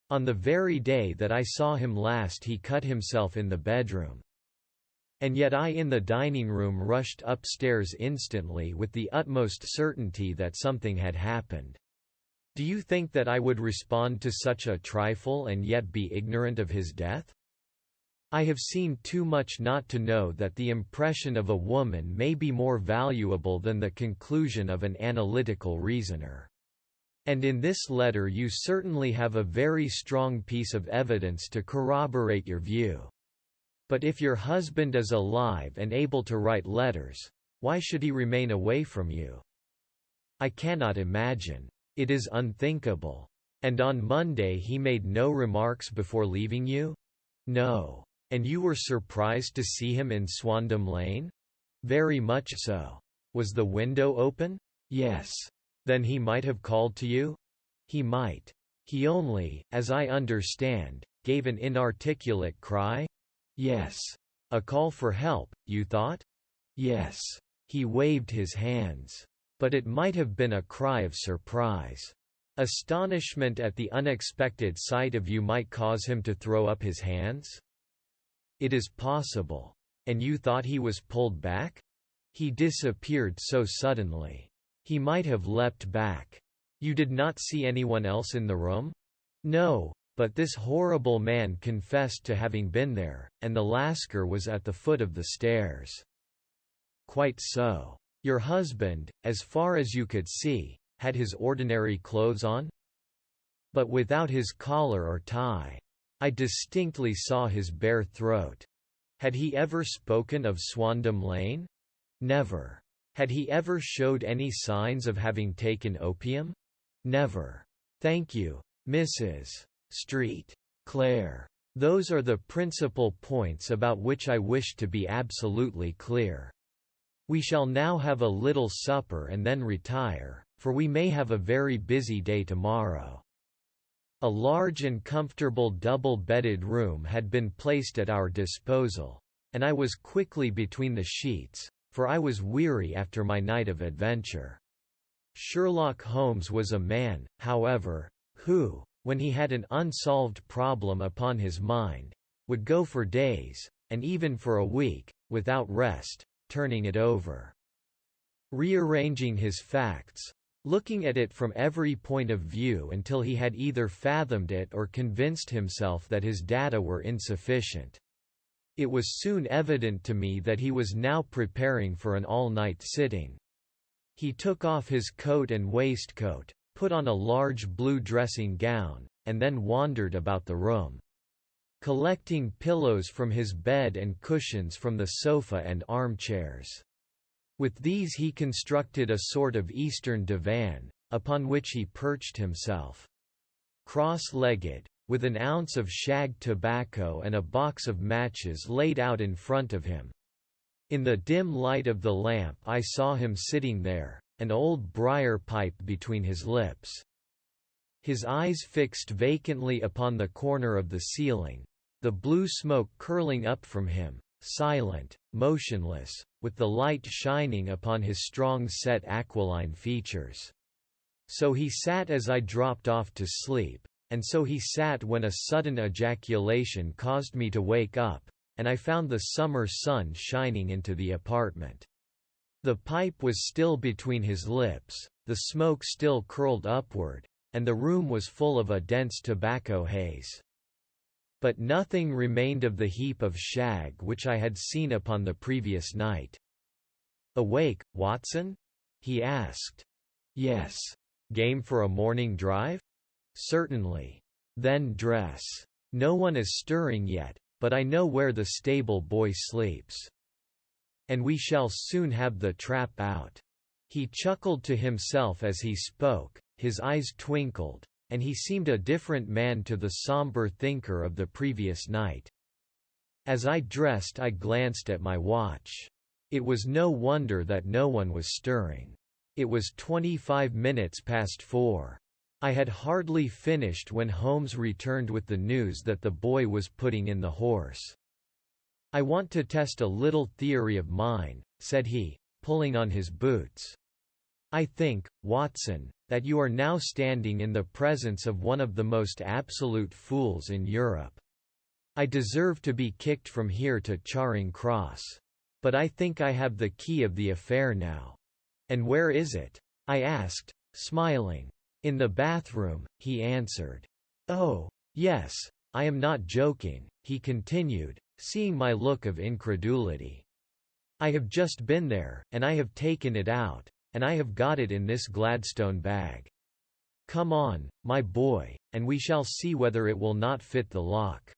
On the very day that I saw him last he cut himself in the bedroom. And yet I in the dining room rushed upstairs instantly with the utmost certainty that something had happened. Do you think that I would respond to such a trifle and yet be ignorant of his death? I have seen too much not to know that the impression of a woman may be more valuable than the conclusion of an analytical reasoner. And in this letter you certainly have a very strong piece of evidence to corroborate your view. But if your husband is alive and able to write letters, why should he remain away from you? I cannot imagine. It is unthinkable. And on Monday he made no remarks before leaving you? No. And you were surprised to see him in Swandam Lane? Very much so. Was the window open? Yes. Then he might have called to you? He might. He only, as I understand, gave an inarticulate cry? Yes. A call for help, you thought? Yes. He waved his hands. But it might have been a cry of surprise. Astonishment at the unexpected sight of you might cause him to throw up his hands? It is possible. And you thought he was pulled back? He disappeared so suddenly. He might have leapt back. You did not see anyone else in the room? No. But this horrible man confessed to having been there, and the Lascar was at the foot of the stairs. Quite so. Your husband, as far as you could see, had his ordinary clothes on? But without his collar or tie. I distinctly saw his bare throat. Had he ever spoken of Swandam Lane? Never. Had he ever showed any signs of having taken opium? Never. Thank you, Mrs. Street. Clare. Those are the principal points about which I wish to be absolutely clear. We shall now have a little supper and then retire, for we may have a very busy day tomorrow. A large and comfortable double-bedded room had been placed at our disposal, and I was quickly between the sheets, for I was weary after my night of adventure. Sherlock Holmes was a man, however, who, when he had an unsolved problem upon his mind, would go for days, and even for a week, without rest, turning it over. Rearranging his facts, looking at it from every point of view until he had either fathomed it or convinced himself that his data were insufficient. It was soon evident to me that he was now preparing for an all-night sitting. He took off his coat and waistcoat, put on a large blue dressing gown, and then wandered about the room, collecting pillows from his bed and cushions from the sofa and armchairs. With these he constructed a sort of Eastern divan, upon which he perched himself, cross-legged, with an ounce of shag tobacco and a box of matches laid out in front of him. In the dim light of the lamp I saw him sitting there, an old briar pipe between his lips. His eyes fixed vacantly upon the corner of the ceiling, the blue smoke curling up from him, silent, motionless, with the light shining upon his strong-set aquiline features. So he sat as I dropped off to sleep, and so he sat when a sudden ejaculation caused me to wake up, and I found the summer sun shining into the apartment. The pipe was still between his lips, the smoke still curled upward, and the room was full of a dense tobacco haze. But nothing remained of the heap of shag which I had seen upon the previous night. "Awake, Watson?" he asked. "Yes." "Game for a morning drive?" "Certainly." "Then dress. No one is stirring yet, but I know where the stable boy sleeps. And we shall soon have the trap out." He chuckled to himself as he spoke, his eyes twinkled, and he seemed a different man to the somber thinker of the previous night. As I dressed, I glanced at my watch. It was no wonder that no one was stirring. It was 25 minutes past 4. I had hardly finished when Holmes returned with the news that the boy was putting in the horse. "I want to test a little theory of mine," said he, pulling on his boots. "I think, Watson, that you are now standing in the presence of one of the most absolute fools in Europe. I deserve to be kicked from here to Charing Cross. But I think I have the key of the affair now." "And where is it?" I asked, smiling. "In the bathroom," he answered. "Oh, yes, I am not joking," he continued, seeing my look of incredulity. "I have just been there, and I have taken it out, and I have got it in this Gladstone bag. Come on, my boy, and we shall see whether it will not fit the lock."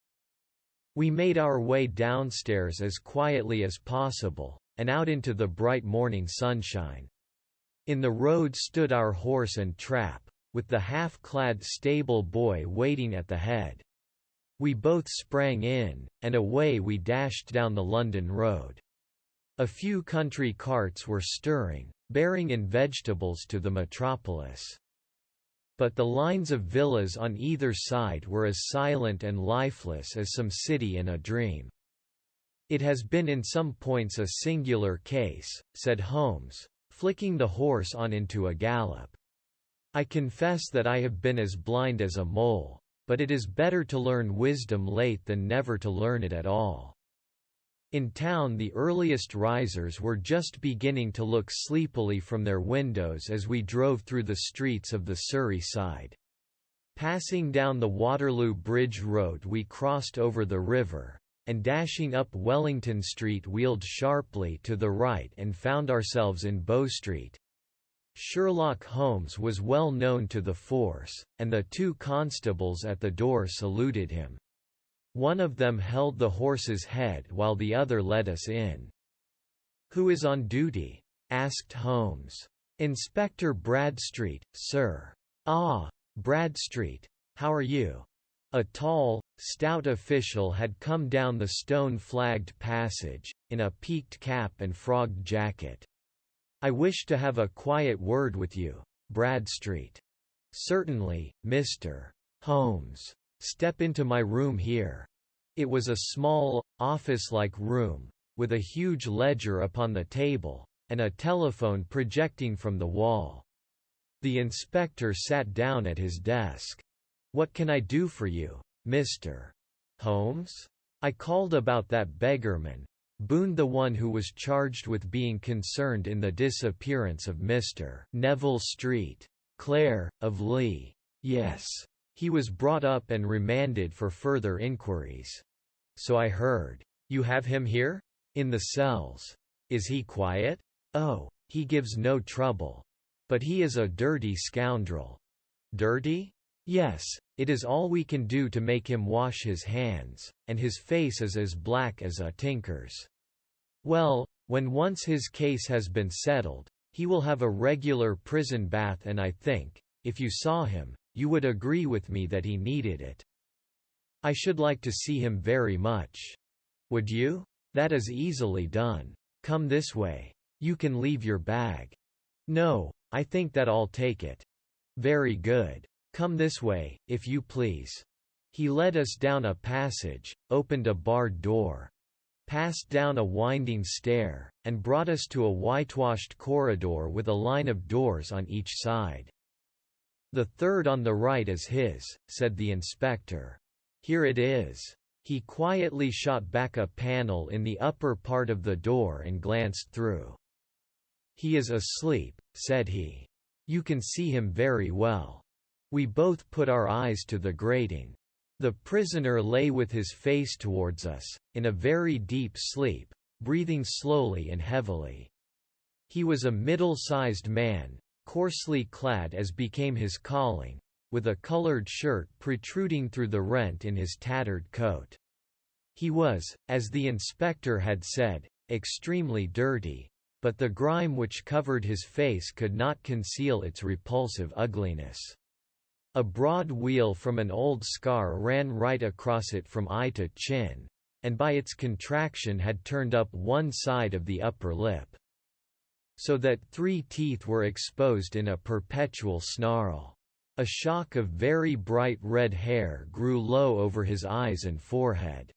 We made our way downstairs as quietly as possible, and out into the bright morning sunshine. In the road stood our horse and trap, with the half-clad stable boy waiting at the head. We both sprang in, and away we dashed down the London road. A few country carts were stirring, bearing in vegetables to the metropolis. But the lines of villas on either side were as silent and lifeless as some city in a dream. "It has been in some points a singular case," said Holmes, flicking the horse on into a gallop. "I confess that I have been as blind as a mole, but it is better to learn wisdom late than never to learn it at all." In town the earliest risers were just beginning to look sleepily from their windows as we drove through the streets of the Surrey side. Passing down the Waterloo Bridge Road we crossed over the river, and dashing up Wellington Street wheeled sharply to the right and found ourselves in Bow Street. Sherlock Holmes was well known to the force, and the two constables at the door saluted him. One of them held the horse's head while the other led us in. "Who is on duty?" asked Holmes. "Inspector Bradstreet, sir." "Ah, Bradstreet. How are you?" A tall, stout official had come down the stone-flagged passage, in a peaked cap and frogged jacket. "I wish to have a quiet word with you, Bradstreet." "Certainly, Mr. Holmes. Step into my room here." It was a small, office-like room, with a huge ledger upon the table, and a telephone projecting from the wall. The inspector sat down at his desk. "What can I do for you, Mr. Holmes?" "I called about that beggarman, Boone, the one who was charged with being concerned in the disappearance of Mr. Neville Street, Clare, of Lee." "Yes. He was brought up and remanded for further inquiries." "So I heard. You have him here?" "In the cells." "Is he quiet?" "Oh, he gives no trouble. But he is a dirty scoundrel." "Dirty?" "Yes, it is all we can do to make him wash his hands, and his face is as black as a tinker's. Well, when once his case has been settled, he will have a regular prison bath, and I think, if you saw him, you would agree with me that he needed it." "I should like to see him very much." "Would you? That is easily done. Come this way. You can leave your bag." "No, I think that I'll take it." "Very good. Come this way, if you please." He led us down a passage, opened a barred door, passed down a winding stair, and brought us to a whitewashed corridor with a line of doors on each side. "The third on the right is his," said the inspector. "Here it is." He quietly shot back a panel in the upper part of the door and glanced through. "He is asleep," said he. "You can see him very well." We both put our eyes to the grating. The prisoner lay with his face towards us, in a very deep sleep, breathing slowly and heavily. He was a middle-sized man, coarsely clad as became his calling, with a colored shirt protruding through the rent in his tattered coat. He was, as the inspector had said, extremely dirty, but the grime which covered his face could not conceal its repulsive ugliness. A broad wheal from an old scar ran right across it from eye to chin, and by its contraction had turned up one side of the upper lip, so that 3 teeth were exposed in a perpetual snarl. A shock of very bright red hair grew low over his eyes and forehead.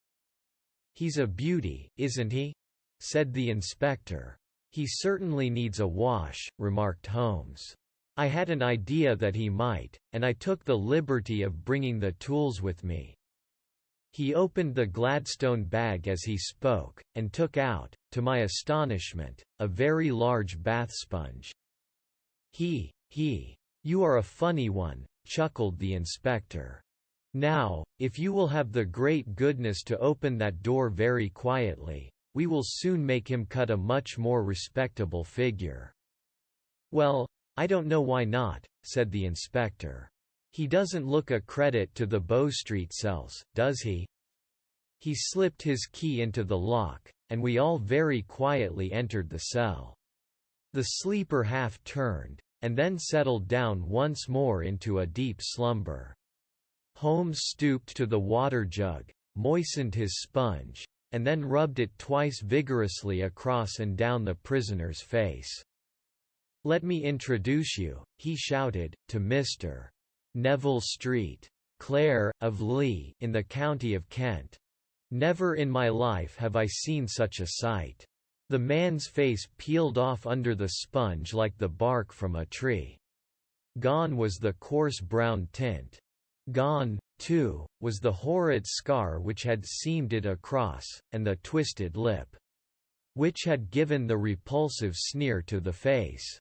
"He's a beauty, isn't he?" said the inspector. "He certainly needs a wash," remarked Holmes. "I had an idea that he might, and I took the liberty of bringing the tools with me." He opened the Gladstone bag as he spoke, and took out, to my astonishment, a very large bath sponge. You are a funny one," chuckled the inspector. "Now, if you will have the great goodness to open that door very quietly, we will soon make him cut a much more respectable figure." "Well, I don't know why not," said the inspector. "He doesn't look a credit to the Bow Street cells, does he?" He slipped his key into the lock, and we all very quietly entered the cell. The sleeper half turned, and then settled down once more into a deep slumber. Holmes stooped to the water jug, moistened his sponge, and then rubbed it twice vigorously across and down the prisoner's face. "Let me introduce you," he shouted, "to Mr. Neville Street, Clare, of Lee, in the county of Kent. Never in my life have I seen such a sight." The man's face peeled off under the sponge like the bark from a tree. Gone was the coarse brown tint. Gone, too, was the horrid scar which had seamed it across, and the twisted lip, which had given the repulsive sneer to the face.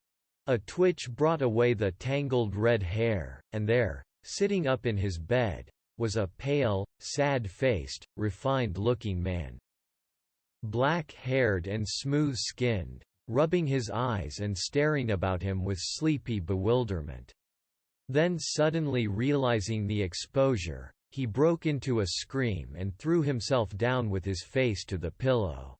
A twitch brought away the tangled red hair, and there, sitting up in his bed, was a pale, sad-faced, refined-looking man, black-haired and smooth-skinned, rubbing his eyes and staring about him with sleepy bewilderment. Then suddenly realizing the exposure, he broke into a scream and threw himself down with his face to the pillow.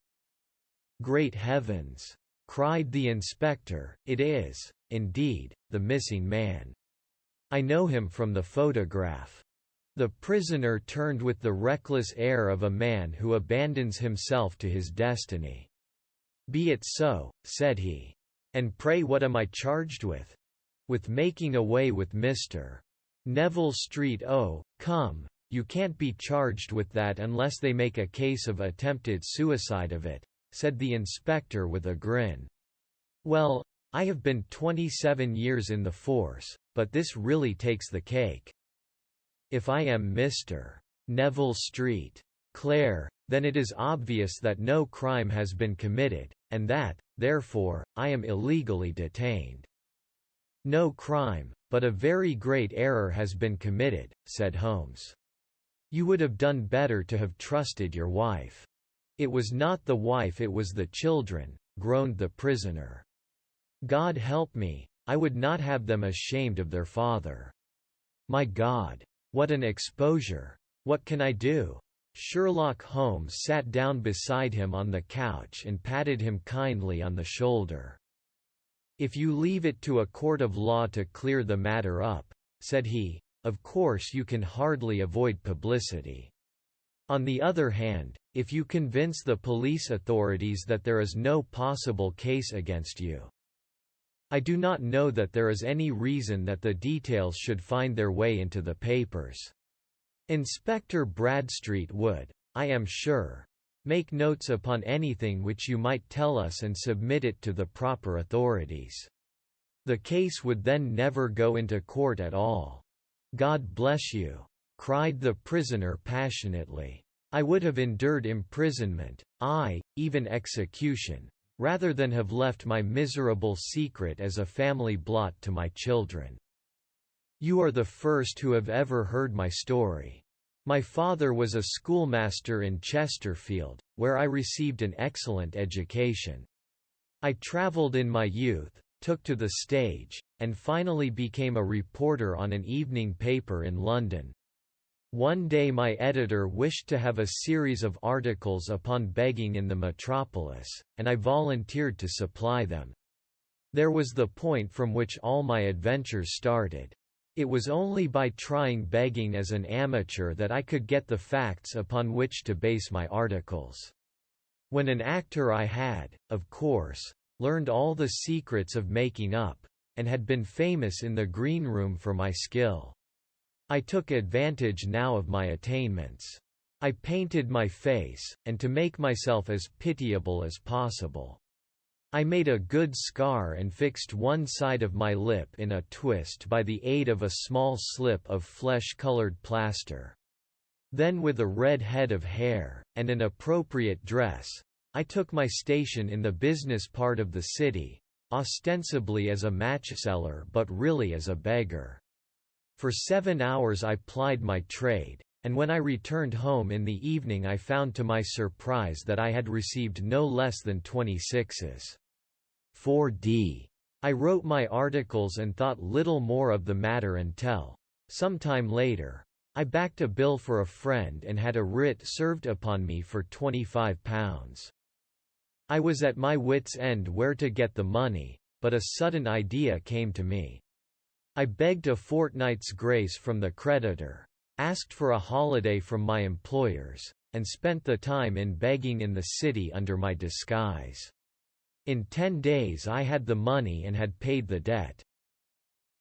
"Great heavens!" cried the inspector, "it is, indeed, the missing man. I know him from the photograph." The prisoner turned with the reckless air of a man who abandons himself to his destiny. "Be it so," said he. "And pray what am I charged with?" "With making away with Mr. Neville Street." "Oh, come, you can't be charged with that unless they make a case of attempted suicide of it," said the inspector with a grin. "Well, I have been 27 years in the force, but this really takes the cake. If I am Mr. Neville Street, Clare, then it is obvious that no crime has been committed, and that, therefore, I am illegally detained." "No crime, but a very great error has been committed," said Holmes. "You would have done better to have trusted your wife." "It was not the wife, it was the children," groaned the prisoner. "God help me, I would not have them ashamed of their father. My God! What an exposure! What can I do?" Sherlock Holmes sat down beside him on the couch and patted him kindly on the shoulder. "If you leave it to a court of law to clear the matter up," said he, "of course you can hardly avoid publicity. On the other hand, if you convince the police authorities that there is no possible case against you, I do not know that there is any reason that the details should find their way into the papers. Inspector Bradstreet would, I am sure, make notes upon anything which you might tell us and submit it to the proper authorities. The case would then never go into court at all." "God bless you!" cried the prisoner passionately. "I would have endured imprisonment, aye, even execution, rather than have left my miserable secret as a family blot to my children. You are the first who have ever heard my story. My father was a schoolmaster in Chesterfield, where I received an excellent education. I travelled in my youth, took to the stage, and finally became a reporter on an evening paper in London. One day my editor wished to have a series of articles upon begging in the metropolis, and I volunteered to supply them. There was the point from which all my adventures started. It was only by trying begging as an amateur that I could get the facts upon which to base my articles. When an actor I had, of course, learned all the secrets of making up, and had been famous in the green room for my skill. I took advantage now of my attainments. I painted my face, and to make myself as pitiable as possible. I made a good scar and fixed one side of my lip in a twist by the aid of a small slip of flesh-colored plaster. Then with a red head of hair, and an appropriate dress, I took my station in the business part of the city, ostensibly as a matchseller but really as a beggar. For 7 hours I plied my trade, and when I returned home in the evening I found to my surprise that I had received no less than 26s. 4d. I wrote my articles and thought little more of the matter until, some time later, I backed a bill for a friend and had a writ served upon me for £25. I was at my wits' end where to get the money, but a sudden idea came to me. I begged a fortnight's grace from the creditor, asked for a holiday from my employers, and spent the time in begging in the city under my disguise. In 10 days I had the money and had paid the debt.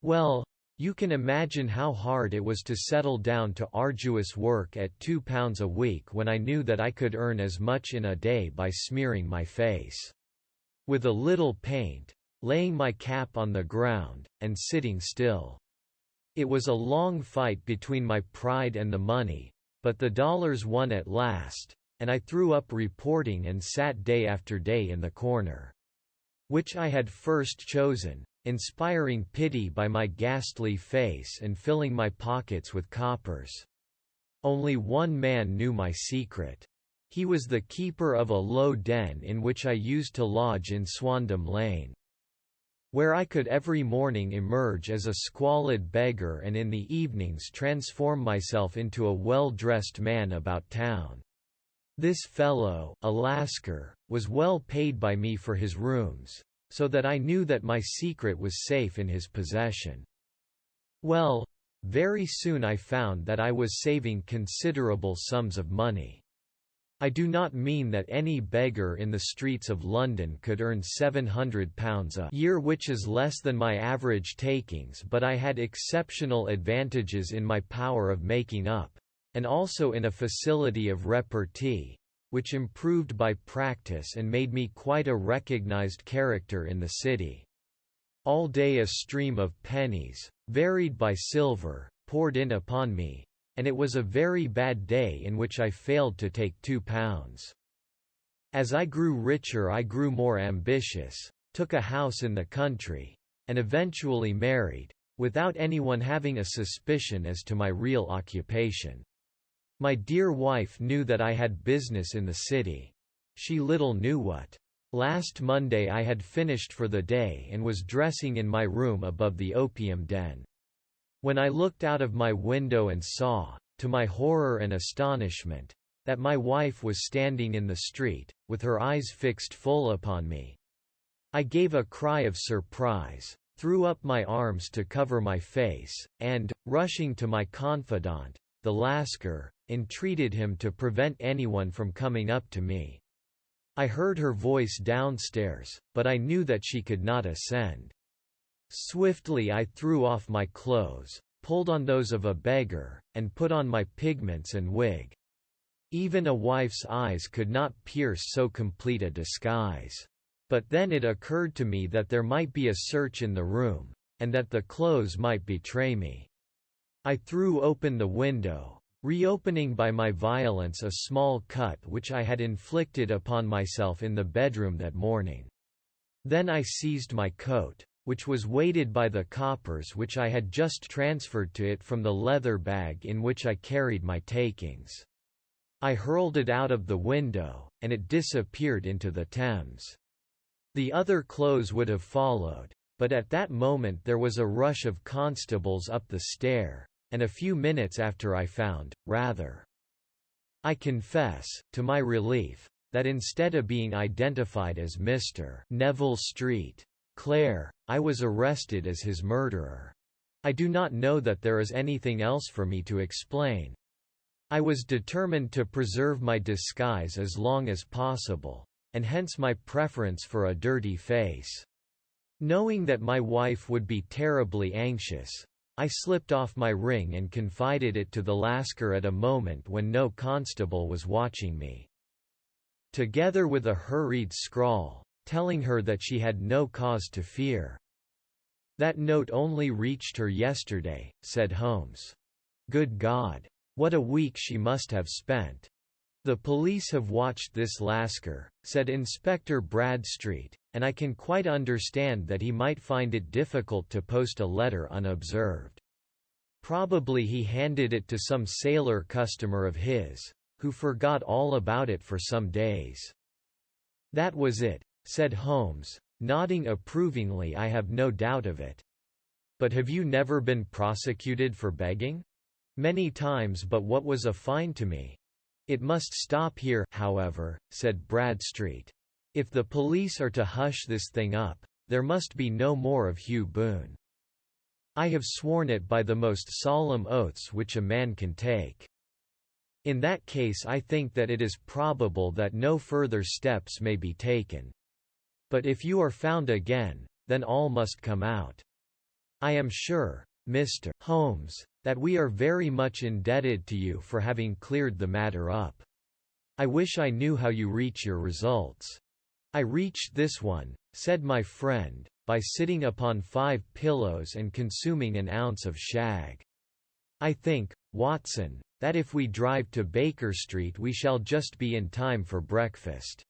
Well, you can imagine how hard it was to settle down to arduous work at £2 a week when I knew that I could earn as much in a day by smearing my face with a little paint, laying my cap on the ground, and sitting still. It was a long fight between my pride and the money, but the dollars won at last, and I threw up reporting and sat day after day in the corner, which I had first chosen, inspiring pity by my ghastly face and filling my pockets with coppers. Only one man knew my secret. He was the keeper of a low den in which I used to lodge in Swandam Lane, where I could every morning emerge as a squalid beggar and in the evenings transform myself into a well-dressed man about town. This fellow, a Lascar, was well paid by me for his rooms, so that I knew that my secret was safe in his possession. Well, very soon I found that I was saving considerable sums of money. I do not mean that any beggar in the streets of London could earn £700 a year, which is less than my average takings, but I had exceptional advantages in my power of making up, and also in a facility of repartee, which improved by practice and made me quite a recognized character in the city. All day a stream of pennies, varied by silver, poured in upon me, and it was a very bad day in which I failed to take £2. As I grew richer I grew more ambitious, took a house in the country, and eventually married, without anyone having a suspicion as to my real occupation. My dear wife knew that I had business in the city. She little knew what. Last Monday I had finished for the day and was dressing in my room above the opium den, when I looked out of my window and saw, to my horror and astonishment, that my wife was standing in the street, with her eyes fixed full upon me. I gave a cry of surprise, threw up my arms to cover my face, and, rushing to my confidant, the Lascar, entreated him to prevent anyone from coming up to me. I heard her voice downstairs, but I knew that she could not ascend. Swiftly I threw off my clothes, pulled on those of a beggar, and put on my pigments and wig. Even a wife's eyes could not pierce so complete a disguise. But then it occurred to me that there might be a search in the room, and that the clothes might betray me. I threw open the window, reopening by my violence a small cut which I had inflicted upon myself in the bedroom that morning. Then I seized my coat, which was weighted by the coppers which I had just transferred to it from the leather bag in which I carried my takings. I hurled it out of the window, and it disappeared into the Thames. The other clothes would have followed, but at that moment there was a rush of constables up the stair, and a few minutes after I found, rather, I confess, to my relief, that instead of being identified as Mr. Neville Street, Clare, I was arrested as his murderer. I do not know that there is anything else for me to explain. I was determined to preserve my disguise as long as possible, and hence my preference for a dirty face. Knowing that my wife would be terribly anxious, I slipped off my ring and confided it to the Lascar at a moment when no constable was watching me. Together with a hurried scrawl, telling her that she had no cause to fear. That note only reached her yesterday, said Holmes. Good God! What a week she must have spent. The police have watched this Lascar, said Inspector Bradstreet, and I can quite understand that he might find it difficult to post a letter unobserved. Probably he handed it to some sailor customer of his, who forgot all about it for some days. That was it, said Holmes, nodding approvingly. I have no doubt of it. But have you never been prosecuted for begging? Many times, but what was a fine to me? It must stop here, however, said Bradstreet. If the police are to hush this thing up, there must be no more of Hugh Boone. I have sworn it by the most solemn oaths which a man can take. In that case I think that it is probable that no further steps may be taken. But if you are found again, then all must come out. I am sure, Mr. Holmes, that we are very much indebted to you for having cleared the matter up. I wish I knew how you reach your results. I reached this one, said my friend, by sitting upon 5 pillows and consuming an ounce of shag. I think, Watson, that if we drive to Baker Street we shall just be in time for breakfast.